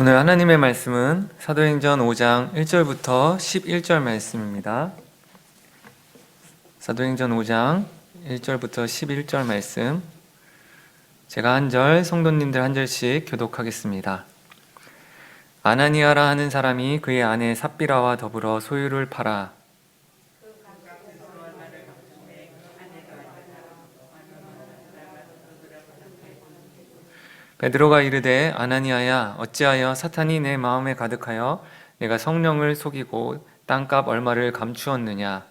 오늘 하나님의 말씀은 사도행전 5장 1절부터 11절 말씀입니다. 사도행전 5장 1절부터 11절 말씀, 제가 한 절, 성도님들 한 절씩 교독하겠습니다. 아나니아라 하는 사람이 그의 아내 삽비라와 더불어 소유를 팔아 베드로가 이르되, 아나니아야, 어찌하여 사탄이 내 마음에 가득하여 내가 성령을 속이고 땅값 얼마를 감추었느냐?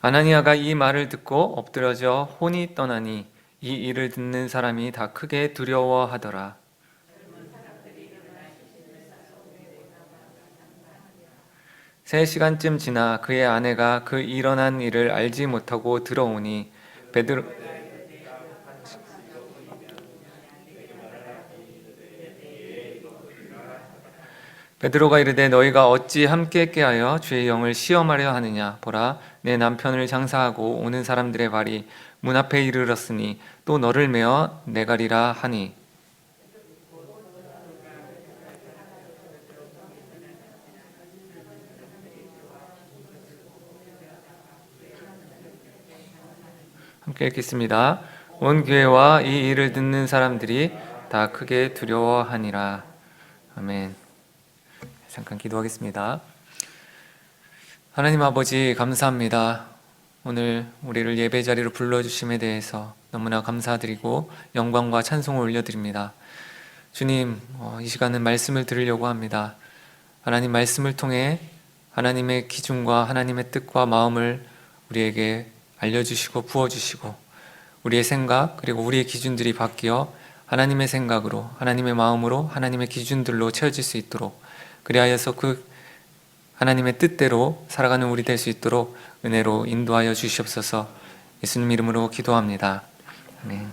아나니아가 이 말을 듣고 엎드러져 혼이 떠나니 이 일을 듣는 사람이 다 크게 두려워하더라. 3시간쯤 지나 그의 아내가 그 일어난 일을 알지 못하고 들어오니 베드로가 이르되, 너희가 어찌 함께 깨하여 주의 영을 시험하려 하느냐? 보라, 내 남편을 장사하고 오는 사람들의 발이 문 앞에 이르렀으니 또 너를 메어 내가리라 하니, 함께 읽겠습니다. 온 교회와 이 일을 듣는 사람들이 다 크게 두려워하니라. 아멘. 잠깐 기도하겠습니다. 하나님 아버지, 감사합니다. 오늘 우리를 예배 자리로 불러주심에 대해서 너무나 감사드리고 영광과 찬송을 올려드립니다. 주님, 이 시간은 말씀을 들으려고 합니다. 하나님 말씀을 통해 하나님의 기준과 하나님의 뜻과 마음을 우리에게 알려주시고 부어주시고, 우리의 생각 그리고 우리의 기준들이 바뀌어 하나님의 생각으로, 하나님의 마음으로, 하나님의 기준들로 채워질 수 있도록, 그리하여서 그 하나님의 뜻대로 살아가는 우리 될 수 있도록 은혜로 인도하여 주시옵소서. 예수님 이름으로 기도합니다. 아멘.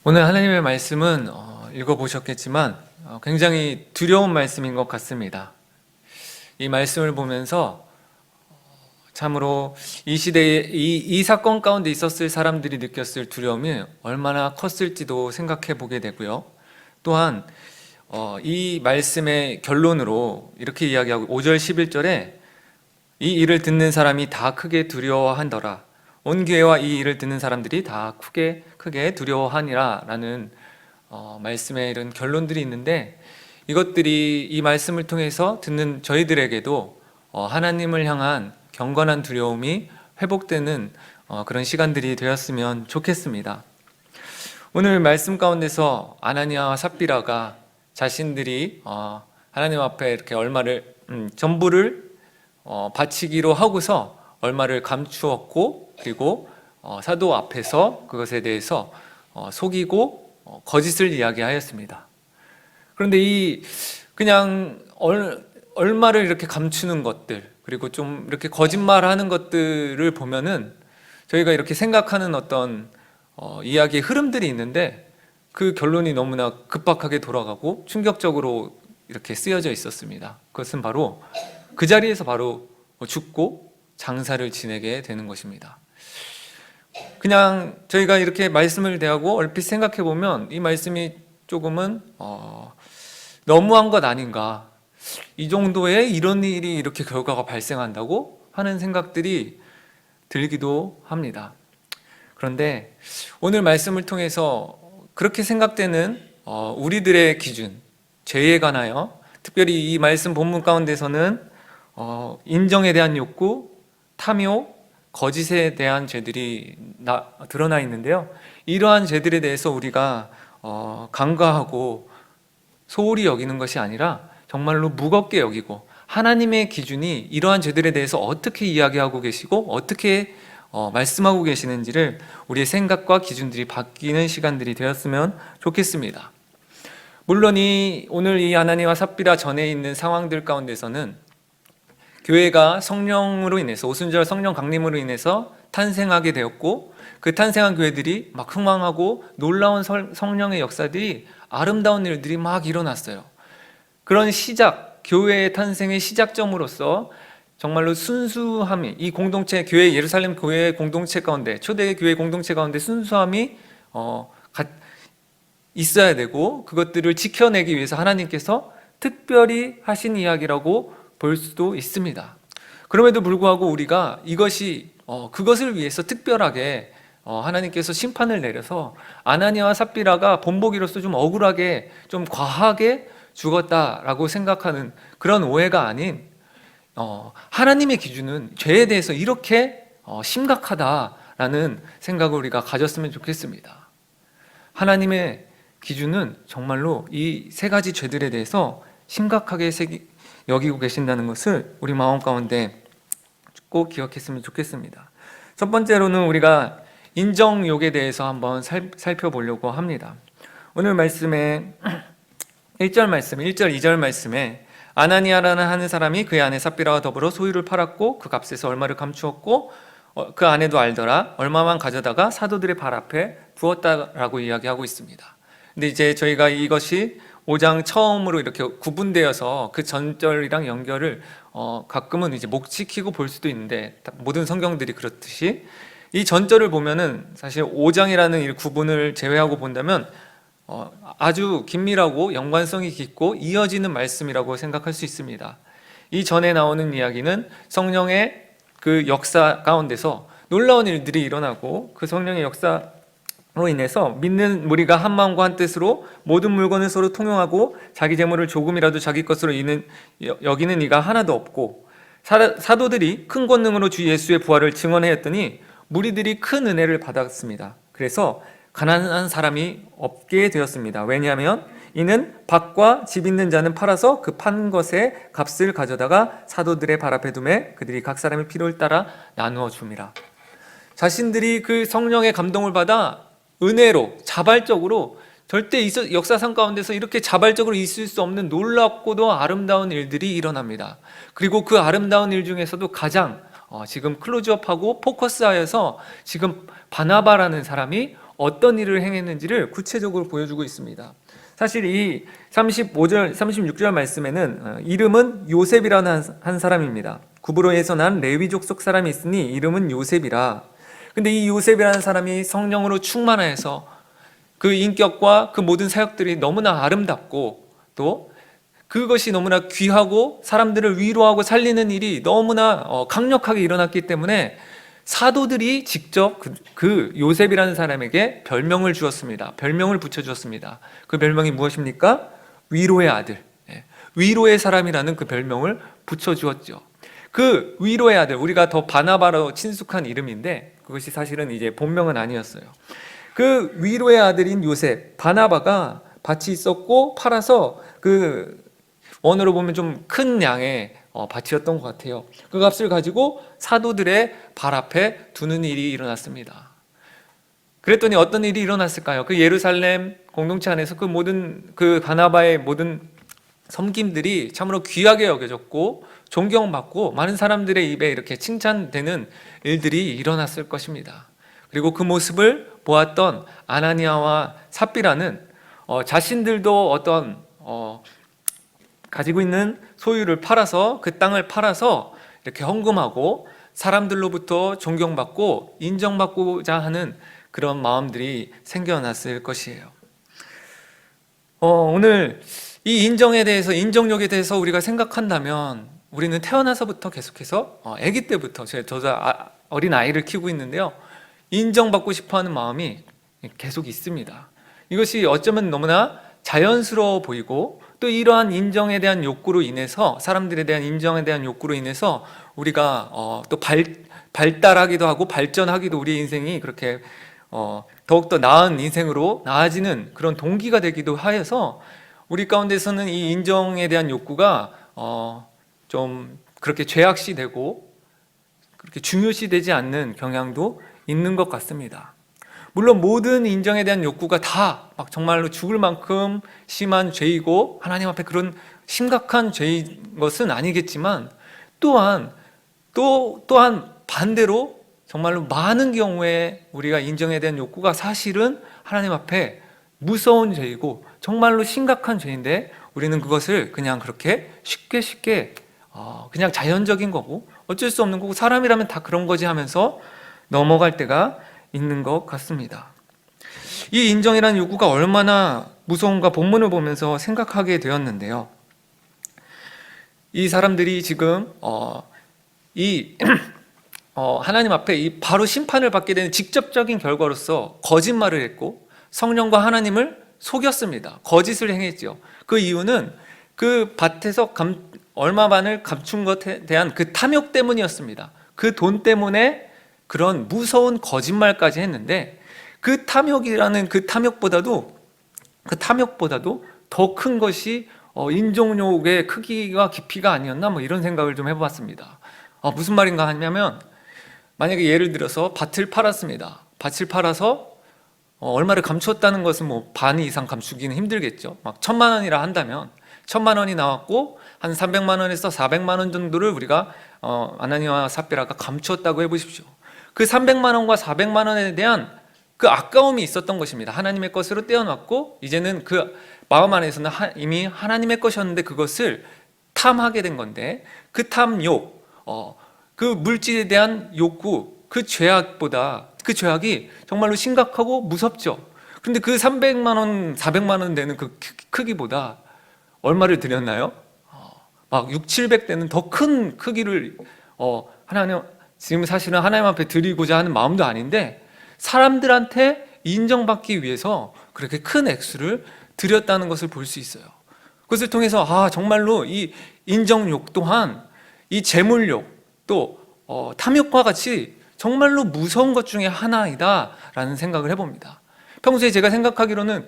오늘 하나님의 말씀은 읽어보셨겠지만 굉장히 두려운 말씀인 것 같습니다. 이 말씀을 보면서 참으로 이 시대에 이 사건 가운데 있었을 사람들이 느꼈을 두려움이 얼마나 컸을지도 생각해 보게 되고요. 또한 이 말씀의 결론으로 이렇게 이야기하고 5절 11절에 이 일을 듣는 사람이 다 크게 두려워한더라. 온 교회와 이 일을 듣는 사람들이 다 크게 두려워하니라 라는 말씀의 이런 결론들이 있는데, 이것들이 이 말씀을 통해서 듣는 저희들에게도 하나님을 향한 경건한 두려움이 회복되는 그런 시간들이 되었으면 좋겠습니다. 오늘 말씀 가운데서 아나니아와 삽비라가 자신들이 하나님 앞에 이렇게 얼마를 전부를 바치기로 하고서 얼마를 감추었고, 그리고 사도 앞에서 그것에 대해서 속이고 거짓을 이야기하였습니다. 그런데 그냥 얼마를 이렇게 감추는 것들, 그리고 좀 이렇게 거짓말하는 것들을 보면은 저희가 이렇게 생각하는 어떤 이야기의 흐름들이 있는데, 그 결론이 너무나 급박하게 돌아가고 충격적으로 이렇게 쓰여져 있었습니다. 그것은 바로 그 자리에서 바로 죽고 장사를 지내게 되는 것입니다. 그냥 저희가 이렇게 말씀을 대하고 얼핏 생각해 보면 이 말씀이 조금은 너무한 것 아닌가, 이 정도의 이런 일이 이렇게 결과가 발생한다고 하는 생각들이 들기도 합니다. 그런데 오늘 말씀을 통해서 그렇게 생각되는 우리들의 기준, 죄에 관하여, 특별히 이 말씀 본문 가운데서는 인정에 대한 욕구, 탐욕, 거짓에 대한 죄들이 드러나 있는데요. 이러한 죄들에 대해서 우리가 간과하고 소홀히 여기는 것이 아니라 정말로 무겁게 여기고, 하나님의 기준이 이러한 죄들에 대해서 어떻게 이야기하고 계시고 어떻게 말씀하고 계시는지를 우리의 생각과 기준들이 바뀌는 시간들이 되었으면 좋겠습니다. 물론 오늘 이 아나니아와 삽비라 전에 있는 상황들 가운데서는 교회가 성령으로 인해서, 오순절 성령 강림으로 인해서 탄생하게 되었고, 그 탄생한 교회들이 막 흥왕하고 놀라운 성령의 역사들이, 아름다운 일들이 막 일어났어요. 그런 시작, 교회의 탄생의 시작점으로서 정말로 순수함이, 이 공동체, 교회, 예루살렘 교회 공동체 가운데, 초대 교회 공동체 가운데 순수함이 있어야 되고, 그것들을 지켜내기 위해서 하나님께서 특별히 하신 이야기라고 볼 수도 있습니다. 그럼에도 불구하고 우리가 그것을 위해서 특별하게 하나님께서 심판을 내려서 아나니아와 삽비라가 본보기로서 좀 억울하게, 좀 과하게 죽었다라고 생각하는 그런 오해가 아닌, 하나님의 기준은 죄에 대해서 이렇게 심각하다라는 생각을 우리가 가졌으면 좋겠습니다. 하나님의 기준은 정말로 이 세 가지 죄들에 대해서 심각하게 여기고 계신다는 것을 우리 마음 가운데 꼭 기억했으면 좋겠습니다. 첫 번째로는 우리가 인정욕에 대해서 한번 살펴보려고 합니다. 오늘 말씀에 1절 말씀, 1절, 2절 말씀에 아나니아라는 하는 사람이 그의 아내 삽비라와 더불어 소유를 팔았고 그 값에서 얼마를 감추었고 그 아내도 알더라. 얼마만 가져다가 사도들의 발 앞에 부었다라고 이야기하고 있습니다. 근데 이제 저희가 이것이 5장 처음으로 이렇게 구분되어서 그 전절이랑 연결을 가끔은 이제 못 지키고 볼 수도 있는데, 모든 성경들이 그렇듯이 이 전절을 보면은 사실 5장이라는 이 구분을 제외하고 본다면 아주 긴밀하고 연관성이 깊고 이어지는 말씀이라고 생각할 수 있습니다. 이 전에 나오는 이야기는 성령의 그 역사 가운데서 놀라운 일들이 일어나고, 그 성령의 역사로 인해서 믿는 무리가 한 마음과 한 뜻으로 모든 물건을 서로 통용하고 자기 재물을 조금이라도 자기 것으로 여기는 이가 하나도 없고, 사도들이 큰 권능으로 주 예수의 부활을 증언하였더니 무리들이 큰 은혜를 받았습니다. 그래서 가난한 사람이 없게 되었습니다. 왜냐하면 이는 밭과 집 있는 자는 팔아서 그 판 것의 값을 가져다가 사도들의 발 앞에 두매 그들이 각 사람의 필요를 따라 나누어 줍니다. 자신들이 그 성령의 감동을 받아 은혜로 자발적으로, 절대 역사상 가운데서 이렇게 자발적으로 있을 수 없는 놀랍고도 아름다운 일들이 일어납니다. 그리고 그 아름다운 일 중에서도 가장 지금 클로즈업하고 포커스하여서 지금 바나바라는 사람이 어떤 일을 행했는지를 구체적으로 보여주고 있습니다. 사실 이 35절, 36절 말씀에는 이름은 요셉이라는 한 사람입니다. 구브로에서 난 레위 족속 사람이 있으니 이름은 요셉이라. 근데 이 요셉이라는 사람이 성령으로 충만하여서 그 인격과 그 모든 사역들이 너무나 아름답고, 또 그것이 너무나 귀하고 사람들을 위로하고 살리는 일이 너무나 강력하게 일어났기 때문에 사도들이 직접 그 요셉이라는 사람에게 별명을 주었습니다. 별명을 붙여주었습니다. 그 별명이 무엇입니까? 위로의 아들, 위로의 사람이라는 그 별명을 붙여주었죠. 그 위로의 아들, 우리가 더 바나바로 친숙한 이름인데 그것이 사실은 이제 본명은 아니었어요. 그 위로의 아들인 요셉, 바나바가 밭이 있었고 팔아서, 그 원어로 보면 좀 큰 양의 밭이었던 것 같아요. 그 값을 가지고 사도들의 발 앞에 두는 일이 일어났습니다. 그랬더니 어떤 일이 일어났을까요? 그 예루살렘 공동체 안에서 그 바나바의 모든 섬김들이 참으로 귀하게 여겨졌고 존경받고 많은 사람들의 입에 이렇게 칭찬되는 일들이 일어났을 것입니다. 그리고 그 모습을 보았던 아나니아와 삽비라는 자신들도 어떤 가지고 있는 소유를 팔아서, 그 땅을 팔아서 이렇게 헌금하고 사람들로부터 존경받고 인정받고자 하는 그런 마음들이 생겨났을 것이에요. 오늘 이 인정에 대해서, 인정력에 대해서 우리가 생각한다면 우리는 태어나서부터 계속해서 아기 때부터, 저도 어린 아이를 키우고 있는데요, 인정받고 싶어하는 마음이 계속 있습니다. 이것이 어쩌면 너무나 자연스러워 보이고, 또 이러한 인정에 대한 욕구로 인해서, 사람들에 대한 인정에 대한 욕구로 인해서 우리가 또 발달하기도 하고 발전하기도, 우리 인생이 그렇게 더욱더 나은 인생으로 나아지는 그런 동기가 되기도 하여서 우리 가운데서는 이 인정에 대한 욕구가 좀 그렇게 죄악시되고 그렇게 중요시되지 않는 경향도 있는 것 같습니다. 물론 모든 인정에 대한 욕구가 다 막 정말로 죽을 만큼 심한 죄이고 하나님 앞에 그런 심각한 죄인 것은 아니겠지만, 또한 반대로 정말로 많은 경우에 우리가 인정에 대한 욕구가 사실은 하나님 앞에 무서운 죄이고 정말로 심각한 죄인데 우리는 그것을 그냥 그렇게 쉽게 그냥 자연적인 거고 어쩔 수 없는 거고 사람이라면 다 그런 거지 하면서 넘어갈 때가 있는 것 같습니다. 이 인정이라는 요구가 얼마나 무서운가 본문을 보면서 생각하게 되었는데요. 이 사람들이 지금 하나님 앞에 이 바로 심판을 받게 되는 직접적인 결과로서 거짓말을 했고 성령과 하나님을 속였습니다. 거짓을 행했죠. 그 이유는 그 밭에서 얼마만을 감춘 것에 대한 그 탐욕 때문이었습니다. 그 돈 때문에 그런 무서운 거짓말까지 했는데 그 탐욕이라는 그 탐욕보다도 더 큰 것이 인종욕의 크기와 깊이가 아니었나 이런 생각을 좀 해봤습니다. 무슨 말인가 하냐면 만약에 예를 들어서 밭을 팔았습니다. 밭을 팔아서 얼마를 감추었다는 것은 반 이상 감추기는 힘들겠죠. 막 1,000만 원이라 한다면 1,000만 원이 나왔고 한 300만 원에서 400만 원 정도를 우리가 아나니아와 삽비라가 감추었다고 해보십시오. 그 300만 원과 400만 원에 대한 그 아까움이 있었던 것입니다. 하나님의 것으로 떼어놨고 이제는 그 마음 안에서는 이미 하나님의 것이었는데 그것을 탐하게 된 건데 그 탐욕, 그 물질에 대한 욕구, 그 죄악이 정말로 심각하고 무섭죠. 그런데 그 300만 원, 400만 원 되는 그 크기보다 얼마를 드렸나요? 막 6, 700대는 더 큰 크기를 지금 사실은 하나님 앞에 드리고자 하는 마음도 아닌데 사람들한테 인정받기 위해서 그렇게 큰 액수를 드렸다는 것을 볼 수 있어요. 그것을 통해서 정말로 이 인정욕 또한 이 재물욕 또 탐욕과 같이 정말로 무서운 것 중에 하나이다 라는 생각을 해봅니다. 평소에 제가 생각하기로는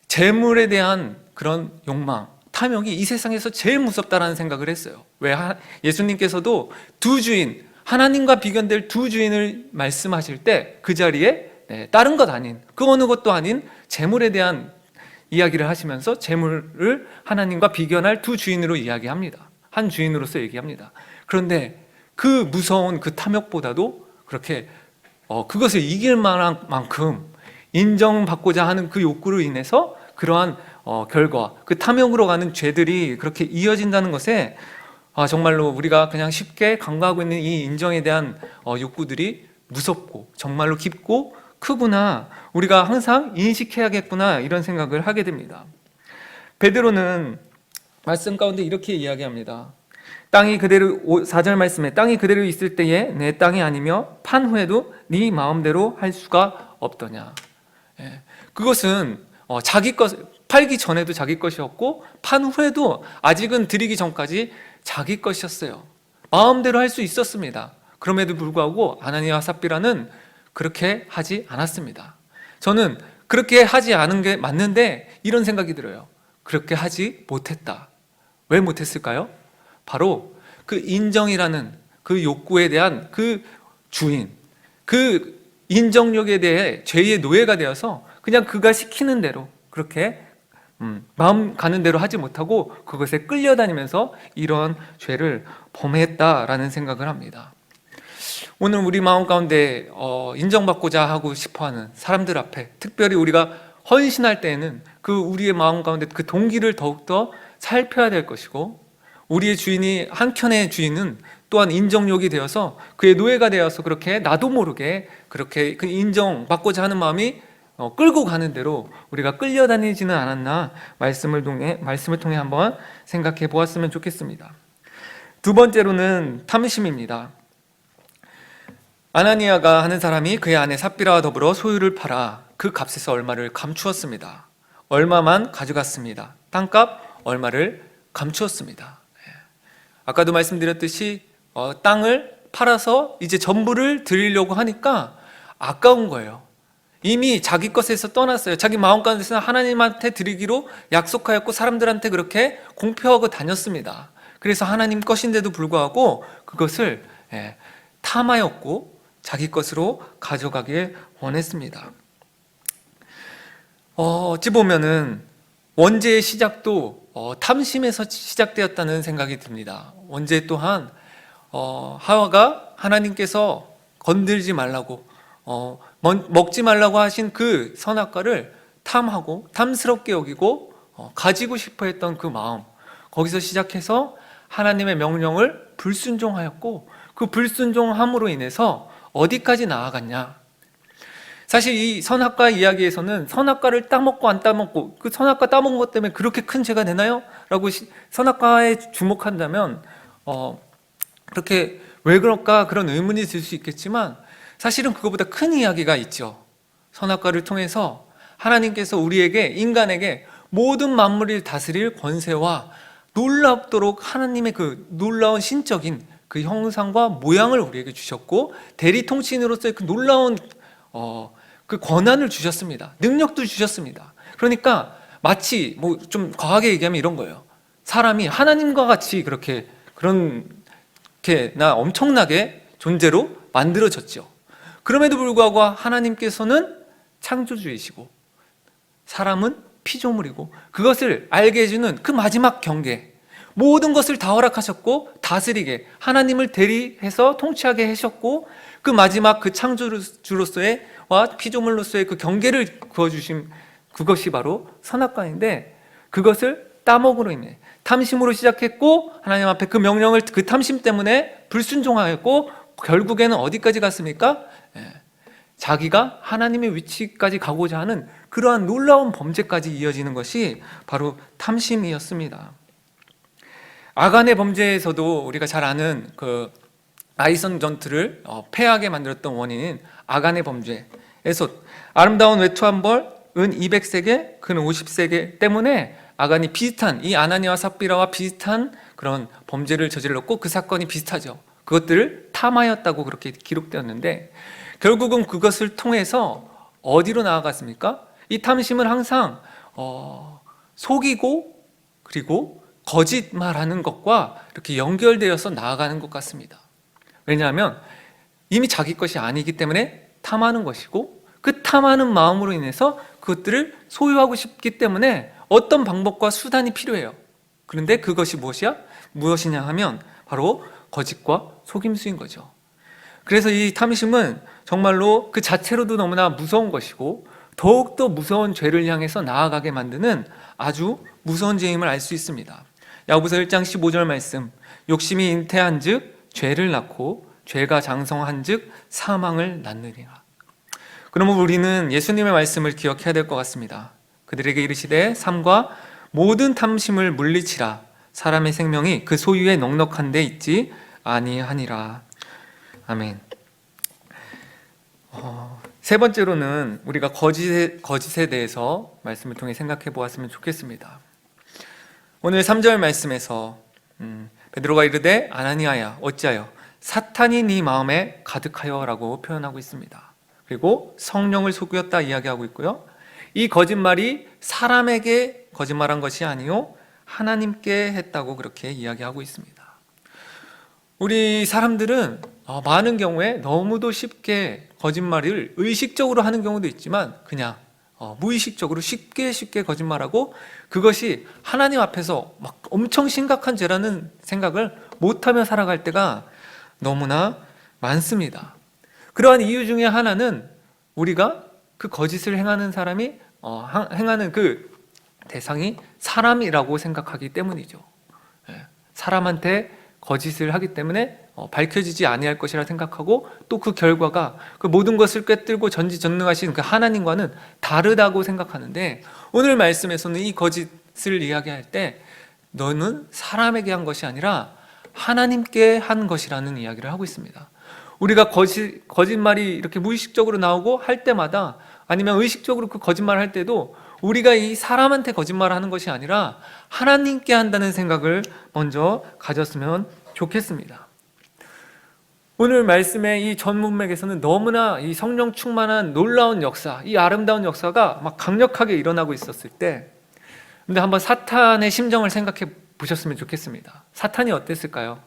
재물에 대한 그런 욕망, 탐욕이 이 세상에서 제일 무섭다라는 생각을 했어요. 왜 예수님께서도 두 주인, 하나님과 비견될 두 주인을 말씀하실 때 그 자리에 다른 것 아닌 그 어느 것도 아닌 재물에 대한 이야기를 하시면서 재물을 하나님과 비견할 두 주인으로 이야기합니다. 한 주인으로서 얘기합니다. 그런데 그 무서운 그 탐욕보다도 그렇게 그것을 이길 만한 만큼 인정받고자 하는 그 욕구로 인해서 그러한 결과, 그 탐욕으로 가는 죄들이 그렇게 이어진다는 것에 정말로 우리가 그냥 쉽게 간과하고 있는 이 인정에 대한 욕구들이 무섭고 정말로 깊고 크구나, 우리가 항상 인식해야겠구나 이런 생각을 하게 됩니다. 베드로는 말씀 가운데 이렇게 이야기합니다. 땅이 그대로 4절 말씀에 땅이 그대로 있을 때에 내 땅이 아니며 판 후에도 네 마음대로 할 수가 없더냐. 그것은 자기 것, 팔기 전에도 자기 것이었고 판 후에도 아직은 드리기 전까지 자기 것이었어요. 마음대로 할 수 있었습니다. 그럼에도 불구하고 아나니아와 삽비라는 그렇게 하지 않았습니다. 저는 그렇게 하지 않은 게 맞는데 이런 생각이 들어요. 그렇게 하지 못했다. 왜 못했을까요? 바로 그 인정이라는 그 욕구에 대한 그 주인, 그 인정욕에 대해 죄의 노예가 되어서 그냥 그가 시키는 대로 그렇게 마음 가는 대로 하지 못하고 그것에 끌려다니면서 이런 죄를 범했다라는 생각을 합니다. 오늘 우리 마음 가운데 인정받고자 하고 싶어하는 사람들 앞에 특별히 우리가 헌신할 때에는 그 우리의 마음 가운데 그 동기를 더욱더 살펴야 될 것이고, 우리의 주인이 한켠의 주인은 또한 인정욕이 되어서 그의 노예가 되어서 그렇게 나도 모르게 그렇게 그 인정받고자 하는 마음이 끌고 가는 대로 우리가 끌려다니지는 않았나 말씀을 통해 한번 생각해 보았으면 좋겠습니다. 두 번째로는 탐심입니다. 아나니아가 하는 사람이 그의 아내 삽비라와 더불어 소유를 팔아 그 값에서 얼마를 감추었습니다. 얼마만 가져갔습니다. 땅값 얼마를 감추었습니다. 아까도 말씀드렸듯이 땅을 팔아서 이제 전부를 드리려고 하니까 아까운 거예요. 이미 자기 것에서 떠났어요. 자기 마음 가운데서는 하나님한테 드리기로 약속하였고 사람들한테 그렇게 공표하고 다녔습니다. 그래서 하나님 것인데도 불구하고 그것을 탐하였고 자기 것으로 가져가길 원했습니다. 어찌 보면은 원죄의 시작도 탐심에서 시작되었다는 생각이 듭니다. 원죄 또한 하와가 하나님께서 건들지 말라고 먹지 말라고 하신 그 선악과를 탐하고 탐스럽게 여기고 가지고 싶어 했던 그 마음, 거기서 시작해서 하나님의 명령을 불순종하였고, 그 불순종함으로 인해서 어디까지 나아갔냐? 사실 이 선악과 이야기에서는 선악과를 따먹고 안 따먹고, 그 선악과 따먹은 것 때문에 그렇게 큰 죄가 되나요? 라고 선악과에 주목한다면 그렇게 왜 그럴까 그런 의문이 들 수 있겠지만, 사실은 그것보다 큰 이야기가 있죠. 선악과를 통해서 하나님께서 우리에게, 인간에게 모든 만물을 다스릴 권세와 놀랍도록 하나님의 그 놀라운 신적인 그 형상과 모양을 우리에게 주셨고, 대리통치인으로서의 그 놀라운 그 권한을 주셨습니다. 능력도 주셨습니다. 그러니까 마치 뭐 좀 과하게 얘기하면 이런 거예요. 사람이 하나님과 같이 그렇게나 엄청나게 존재로 만들어졌죠. 그럼에도 불구하고 하나님께서는 창조주이시고 사람은 피조물이고, 그것을 알게 해주는 그 마지막 경계, 모든 것을 다 허락하셨고 다스리게 하나님을 대리해서 통치하게 하셨고, 그 마지막 그 창조주로서의 와 피조물로서의 그 경계를 그어주신, 그것이 바로 선악과인데, 그것을 따먹으로 인해 탐심으로 시작했고, 하나님 앞에 그 명령을 그 탐심 때문에 불순종하였고, 결국에는 어디까지 갔습니까? 자기가 하나님의 위치까지 가고자 하는 그러한 놀라운 범죄까지 이어지는 것이 바로 탐심이었습니다. 아간의 범죄에서도 우리가 잘 아는 그 아이선 전투를 패하게 만들었던 원인인 아간의 범죄에서 아름다운 외투한 벌, 은 200세겔, 금 50세겔 때문에 아간이 비슷한, 이 아나니와 삽비라와 비슷한 그런 범죄를 저질렀고, 그 사건이 비슷하죠. 그것들을 탐하였다고 그렇게 기록되었는데, 결국은 그것을 통해서 어디로 나아갔습니까? 이 탐심은 항상 속이고 그리고 거짓말하는 것과 이렇게 연결되어서 나아가는 것 같습니다. 왜냐하면 이미 자기 것이 아니기 때문에 탐하는 것이고, 그 탐하는 마음으로 인해서 그것들을 소유하고 싶기 때문에 어떤 방법과 수단이 필요해요. 그런데 그것이 무엇이냐 하면 바로 거짓과 속임수인 거죠. 그래서 이 탐심은 정말로 그 자체로도 너무나 무서운 것이고, 더욱더 무서운 죄를 향해서 나아가게 만드는 아주 무서운 죄임을 알 수 있습니다. 야고보서 1장 15절 말씀, 욕심이 잉태한 즉 죄를 낳고 죄가 장성한 즉 사망을 낳느니라. 그러면 우리는 예수님의 말씀을 기억해야 될 것 같습니다. 그들에게 이르시되 삼가 모든 탐심을 물리치라, 사람의 생명이 그 소유에 넉넉한 데 있지 아니하니라. 아멘. 세 번째로는 우리가 거짓에 대해서 말씀을 통해 생각해 보았으면 좋겠습니다. 오늘 3절 말씀에서 베드로가 이르되 아나니아야 어찌하여 사탄이 네 마음에 가득하여 라고 표현하고 있습니다. 그리고 성령을 속였다 이야기하고 있고요. 이 거짓말이 사람에게 거짓말한 것이 아니요 하나님께 했다고 그렇게 이야기하고 있습니다. 우리 사람들은 많은 경우에 너무도 쉽게 거짓말을 의식적으로 하는 경우도 있지만, 그냥 무의식적으로 쉽게 거짓말하고, 그것이 하나님 앞에서 막 엄청 심각한 죄라는 생각을 못하며 살아갈 때가 너무나 많습니다. 그러한 이유 중에 하나는 우리가 그 거짓을 행하는 사람이 행하는 그 대상이 사람이라고 생각하기 때문이죠. 사람한테 거짓을 하기 때문에 밝혀지지 아니할 것이라 생각하고, 또 그 결과가 그 모든 것을 꿰뚫고 전지전능하신 그 하나님과는 다르다고 생각하는데, 오늘 말씀에서는 이 거짓을 이야기할 때 너는 사람에게 한 것이 아니라 하나님께 한 것이라는 이야기를 하고 있습니다. 우리가 거짓말이 이렇게 무의식적으로 나오고 할 때마다, 아니면 의식적으로 그 거짓말을 할 때도 우리가 이 사람한테 거짓말을 하는 것이 아니라 하나님께 한다는 생각을 먼저 가졌으면 좋겠습니다. 오늘 말씀의 이 전 문맥에서는 너무나 이 성령 충만한 놀라운 역사, 이 아름다운 역사가 막 강력하게 일어나고 있었을 때, 근데 한번 사탄의 심정을 생각해 보셨으면 좋겠습니다. 사탄이 어땠을까요?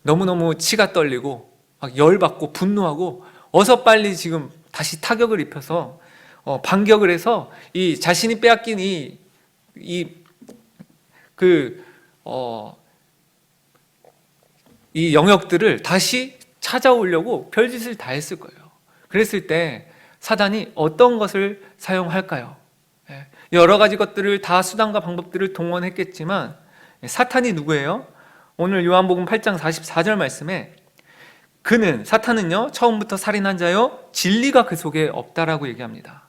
너무너무 치가 떨리고 막 열받고 분노하고, 어서 빨리 지금 다시 타격을 입혀서 반격을 해서 이 자신이 빼앗긴 이 영역들을 다시 찾아오려고 별짓을 다 했을 거예요. 그랬을 때 사단이 어떤 것을 사용할까요? 여러 가지 것들을 다 수단과 방법들을 동원했겠지만 사탄이 누구예요? 오늘 요한복음 8장 44절 말씀에 사탄은요 처음부터 살인한 자요 진리가 그 속에 없다라고 얘기합니다.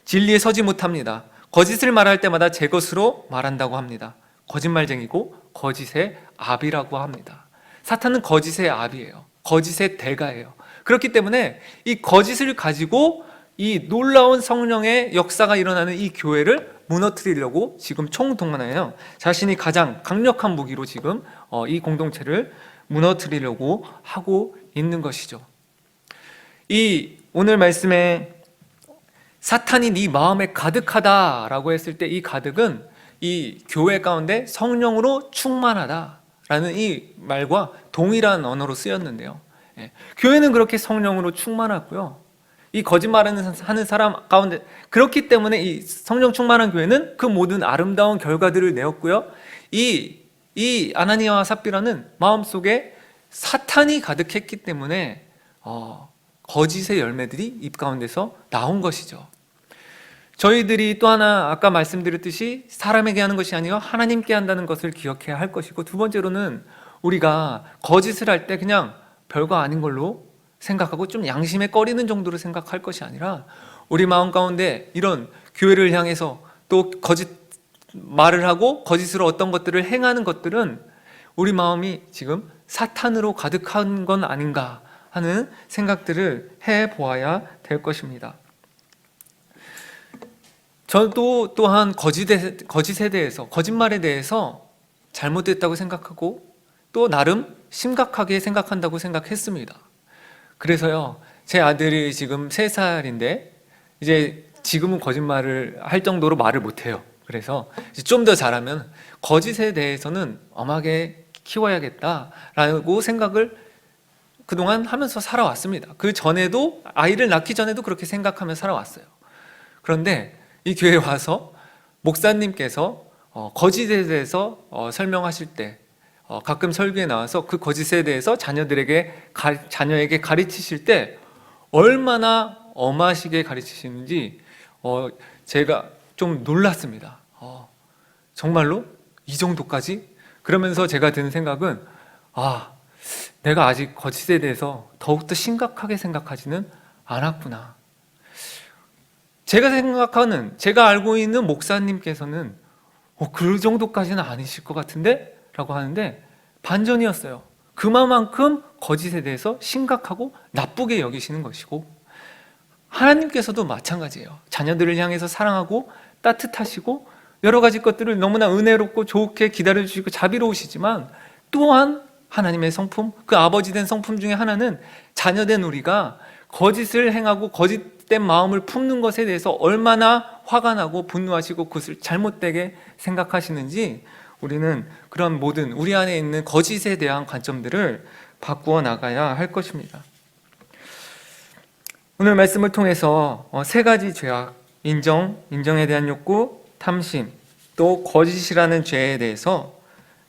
진리에 서지 못합니다. 거짓을 말할 때마다 제 것으로 말한다고 합니다. 거짓말쟁이고 거짓의 아비라고 합니다. 사탄은 거짓의 아비예요. 거짓의 대가예요. 그렇기 때문에 이 거짓을 가지고 이 놀라운 성령의 역사가 일어나는 이 교회를 무너뜨리려고 지금 총동원하여 자신이 가장 강력한 무기로 지금 이 공동체를 무너뜨리려고 하고 있는 것이죠. 이 오늘 말씀에 사탄이 네 마음에 가득하다라고 했을 때 이 가득은 이 교회 가운데 성령으로 충만하다라는 이 말과 동일한 언어로 쓰였는데요. 교회는 그렇게 성령으로 충만하고요. 이 거짓말하는 사람 가운데 그렇기 때문에 이 성령 충만한 교회는 그 모든 아름다운 결과들을 내었고요. 이 아나니아와 삽비라는 마음속에 사탄이 가득했기 때문에 거짓의 열매들이 입 가운데서 나온 것이죠. 저희들이 또 하나 아까 말씀드렸듯이 사람에게 하는 것이 아니라 하나님께 한다는 것을 기억해야 할 것이고, 두 번째로는 우리가 거짓을 할 때 그냥 별거 아닌 걸로 생각하고 좀 양심에 꺼리는 정도로 생각할 것이 아니라 우리 마음 가운데 이런 교회를 향해서 또 거짓 말을 하고 거짓으로 어떤 것들을 행하는 것들은 우리 마음이 지금 사탄으로 가득한 건 아닌가 하는 생각들을 해보아야 될 것입니다. 저도 또한 거짓에 대해서, 거짓말에 대해서 잘못됐다고 생각하고 또 나름 심각하게 생각한다고 생각했습니다. 그래서요, 제 아들이 지금 3살인데 이제 지금은 거짓말을 할 정도로 말을 못해요. 그래서 좀 더 잘하면 거짓에 대해서는 엄하게 키워야겠다라고 생각을 그동안 하면서 살아왔습니다. 그 전에도, 아이를 낳기 전에도 그렇게 생각하며 살아왔어요. 그런데 이 교회에 와서 목사님께서 거짓에 대해서 설명하실 때 가끔 설교에 나와서 그 거짓에 대해서 자녀에게 가르치실 때 얼마나 엄하시게 가르치시는지 제가 좀 놀랐습니다. 정말로? 이 정도까지? 그러면서 제가 드는 생각은 내가 아직 거짓에 대해서 더욱더 심각하게 생각하지는 않았구나. 제가 알고 있는 목사님께서는 그 정도까지는 아니실 것 같은데? 라고 하는데 반전이었어요. 그만큼 거짓에 대해서 심각하고 나쁘게 여기시는 것이고, 하나님께서도 마찬가지예요. 자녀들을 향해서 사랑하고 따뜻하시고 여러 가지 것들을 너무나 은혜롭고 좋게 기다려주시고 자비로우시지만, 또한 하나님의 성품, 그 아버지 된 성품 중에 하나는 자녀된 우리가 거짓을 행하고 거짓된 마음을 품는 것에 대해서 얼마나 화가 나고 분노하시고 그것을 잘못되게 생각하시는지, 우리는 그런 모든 우리 안에 있는 거짓에 대한 관점들을 바꾸어 나가야 할 것입니다. 오늘 말씀을 통해서 3가지 죄악, 인정에 대한 욕구, 탐심, 또 거짓이라는 죄에 대해서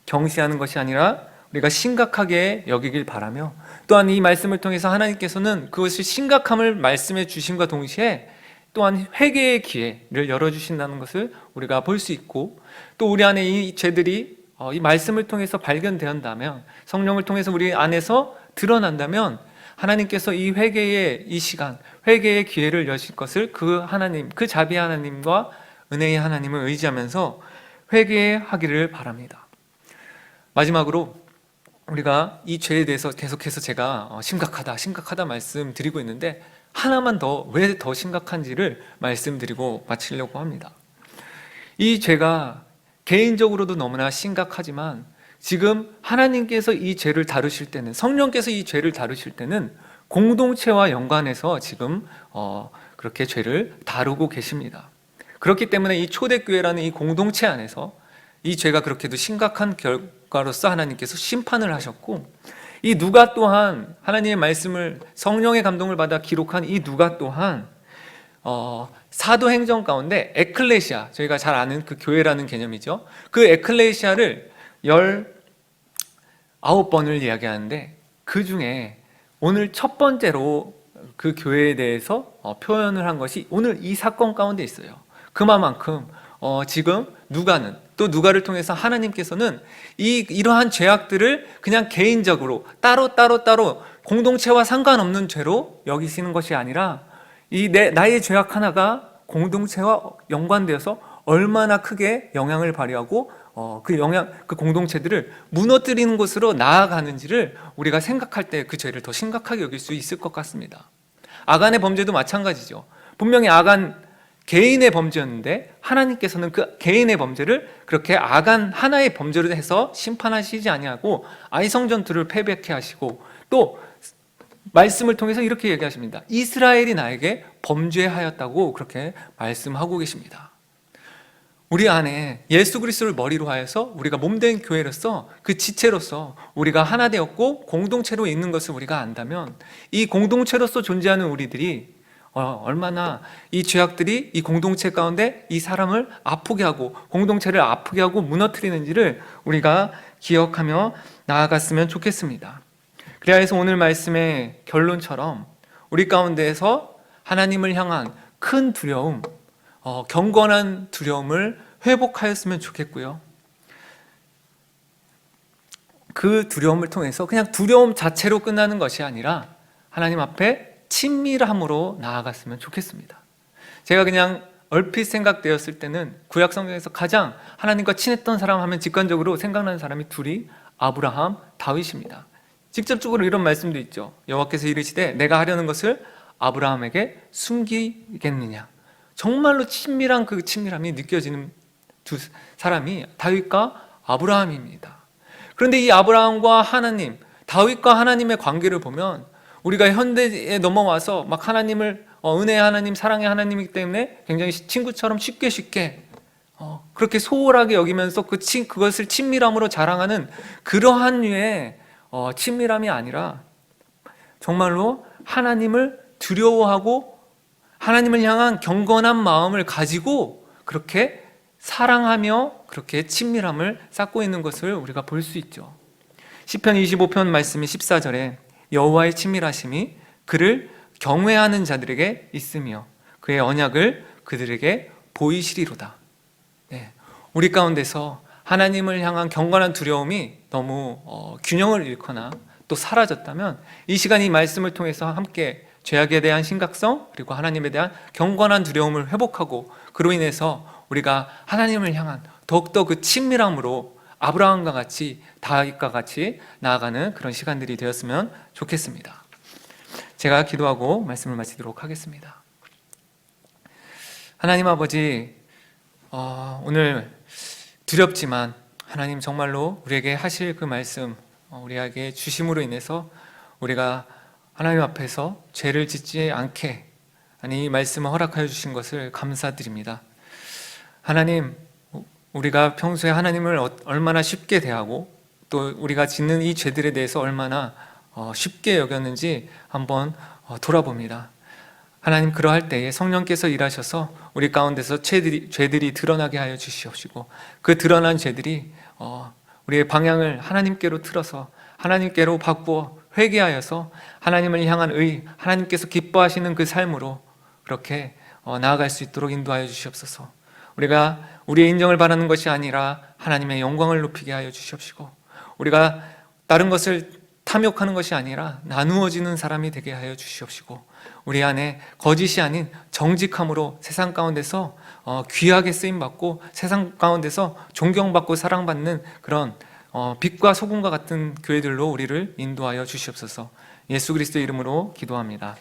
경시하는 것이 아니라 우리가 심각하게 여기길 바라며, 또한 이 말씀을 통해서 하나님께서는 그것을 심각함을 말씀해 주심과 동시에 또한 회개의 기회를 열어주신다는 것을 우리가 볼 수 있고, 또 우리 안에 이 죄들이 이 말씀을 통해서 발견되었다면, 성령을 통해서 우리 안에서 드러난다면 하나님께서 이 회개의 이 시간, 회개의 기회를 여실 것을 그 하나님, 그 자비 하나님과 은혜의 하나님을 의지하면서 회개하기를 바랍니다. 마지막으로 우리가 이 죄에 대해서 계속해서 제가 심각하다 말씀드리고 있는데, 하나만 더, 왜 더 심각한지를 말씀드리고 마치려고 합니다. 이 죄가 개인적으로도 너무나 심각하지만 지금 하나님께서 이 죄를 다루실 때는, 성령께서 이 죄를 다루실 때는 공동체와 연관해서 지금 그렇게 죄를 다루고 계십니다. 그렇기 때문에 이 초대교회라는 이 공동체 안에서 이 죄가 그렇게도 심각한 결과로서 하나님께서 심판을 하셨고, 이 누가 또한 하나님의 말씀을, 성령의 감동을 받아 기록한 이 누가 또한 사도행전 가운데 에클레시아, 저희가 잘 아는 그 교회라는 개념이죠. 그 에클레시아를 19번을 이야기하는데 그 중에 오늘 첫 번째로 그 교회에 대해서 표현을 한 것이 오늘 이 사건 가운데 있어요. 그만큼 지금 누가를 통해서 하나님께서는 이러한 죄악들을 그냥 개인적으로 따로 공동체와 상관없는 죄로 여기시는 것이 아니라 나의 죄악 하나가 공동체와 연관되어서 얼마나 크게 영향을 발휘하고 그 공동체들을 무너뜨리는 곳으로 나아가는지를 우리가 생각할 때 그 죄를 더 심각하게 여길 수 있을 것 같습니다. 아간의 범죄도 마찬가지죠. 분명히 아간 개인의 범죄였는데 하나님께서는 그 개인의 범죄를 그렇게 아간 하나의 범죄로 해서 심판하시지 아니하고 아이성 전투를 패배케 하시고 또 말씀을 통해서 이렇게 얘기하십니다. 이스라엘이 나에게 범죄하였다고 그렇게 말씀하고 계십니다. 우리 안에 예수 그리스도를 머리로 하여서 우리가 몸된 교회로서 그 지체로서 우리가 하나 되었고 공동체로 있는 것을 우리가 안다면 이 공동체로서 존재하는 우리들이 얼마나 이 죄악들이 이 공동체 가운데 이 사람을 아프게 하고 공동체를 아프게 하고 무너뜨리는지를 우리가 기억하며 나아갔으면 좋겠습니다. 그래야 해서 오늘 말씀의 결론처럼 우리 가운데에서 하나님을 향한 큰 두려움, 경건한 두려움을 회복하였으면 좋겠고요. 그 두려움을 통해서 그냥 두려움 자체로 끝나는 것이 아니라 하나님 앞에 친밀함으로 나아갔으면 좋겠습니다. 제가 그냥 얼핏 생각되었을 때는 구약 성경에서 가장 하나님과 친했던 사람 하면 직관적으로 생각나는 사람이 둘이 아브라함, 다윗입니다. 직접적으로 이런 말씀도 있죠. 여호와께서 이르시되 내가 하려는 것을 아브라함에게 숨기겠느냐. 정말로 친밀한 그 친밀함이 느껴지는 두 사람이 다윗과 아브라함입니다. 그런데 이 아브라함과 하나님, 다윗과 하나님의 관계를 보면 우리가 현대에 넘어와서 막 하나님을 은혜의 하나님, 사랑의 하나님이기 때문에 굉장히 친구처럼 쉽게 그렇게 소홀하게 여기면서 그것을 친밀함으로 자랑하는 그러한 류의 친밀함이 아니라 정말로 하나님을 두려워하고 하나님을 향한 경건한 마음을 가지고 그렇게 사랑하며 그렇게 친밀함을 쌓고 있는 것을 우리가 볼 수 있죠. 시편 25편 말씀이 14절에 여호와의 친밀하심이 그를 경외하는 자들에게 있으며 그의 언약을 그들에게 보이시리로다. 네, 우리 가운데서 하나님을 향한 경건한 두려움이 너무 균형을 잃거나 또 사라졌다면 이 시간 이 말씀을 통해서 함께 죄악에 대한 심각성 그리고 하나님에 대한 경건한 두려움을 회복하고 그로 인해서 우리가 하나님을 향한 더욱더 그 친밀함으로 아브라함과 같이 다윗과 같이 나아가는 그런 시간들이 되었으면 좋겠습니다. 제가 기도하고 말씀을 마치도록 하겠습니다. 하나님 아버지, 오늘 두렵지만 하나님 정말로 우리에게 하실 그 말씀 우리에게 주심으로 인해서 우리가 하나님 앞에서 죄를 짓지 않게 이 말씀을 허락하여 주신 것을 감사드립니다. 하나님, 우리가 평소에 하나님을 얼마나 쉽게 대하고 또 우리가 짓는 이 죄들에 대해서 얼마나 쉽게 여겼는지 한번 돌아봅니다. 하나님, 그러할 때에 성령께서 일하셔서 우리 가운데서 죄들이 드러나게 하여 주시옵시고 그 드러난 죄들이 우리의 방향을 하나님께로 틀어서 하나님께로 바꾸어 회개하여서 하나님을 향한 하나님께서 기뻐하시는 그 삶으로 그렇게 나아갈 수 있도록 인도하여 주시옵소서. 우리가 우리의 인정을 바라는 것이 아니라 하나님의 영광을 높이게 하여 주시옵시고 우리가 다른 것을 탐욕하는 것이 아니라 나누어지는 사람이 되게 하여 주시옵시고 우리 안에 거짓이 아닌 정직함으로 세상 가운데서 귀하게 쓰임받고 세상 가운데서 존경받고 사랑받는 그런 빛과 소금과 같은 교회들로 우리를 인도하여 주시옵소서. 예수 그리스도의 이름으로 기도합니다.